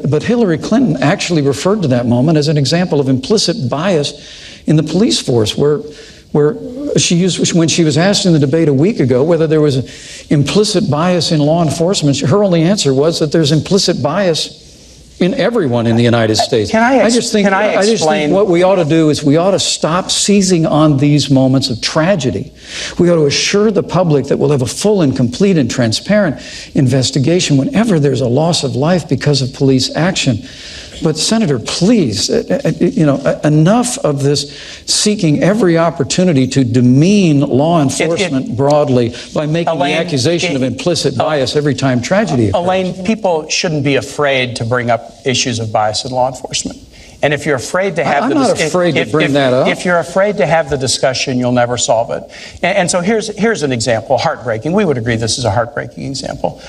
But Hillary Clinton actually referred to that moment as an example of implicit bias in the police force, where she used, when she was asked in the debate a week ago whether there was implicit bias in law enforcement, her only answer was that there's implicit bias in everyone in the United States. I just think what we ought to do is we ought to stop seizing on these moments of tragedy. We ought to assure the public that we'll have a full and complete and transparent investigation whenever there's a loss of life because of police action. But Senator, please, enough of this seeking every opportunity to demean law enforcement broadly by making the accusation of implicit bias every time tragedy occurs. Elaine, people shouldn't be afraid to bring up issues of bias in law enforcement. And if you're afraid to have I'm not afraid to bring that up. If you're afraid to have the discussion, you'll never solve it. And so here's an example, heartbreaking. We would agree this is a heartbreaking example.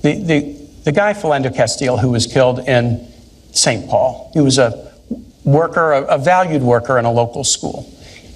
The guy Philando Castile, who was killed in St. Paul. He was a worker, a valued worker in a local school.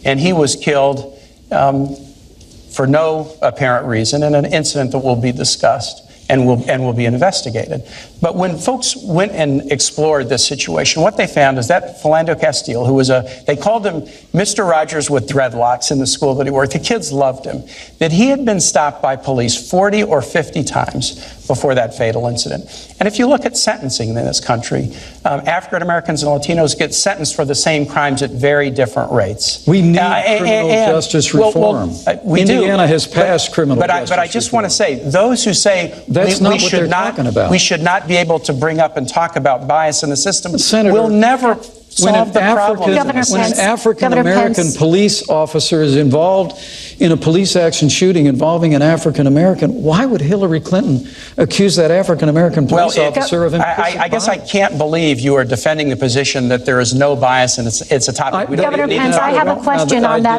And he was killed for no apparent reason in an incident that will be discussed and will be investigated. But when folks went and explored this situation, what they found is that Philando Castile, who was they called him Mr. Rogers with dreadlocks in the school that he worked. The kids loved him. That he had been stopped by police 40 or 50 times before that fatal incident. And if you look at sentencing in this country, African Americans and Latinos get sentenced for the same crimes at very different rates. We need criminal justice reform. Indiana has passed criminal justice But I just want to say, those who say we should not be able to bring up and talk about bias in the system will never solve the problem. When an African-American police officer is involved in a police action shooting involving an African-American, why would Hillary Clinton accuse that African-American police officer of implicit bias? I guess I can't believe you are defending the position that there is no bias and it's a topic we don't even need to talk about. Governor Pence, I have a question on that.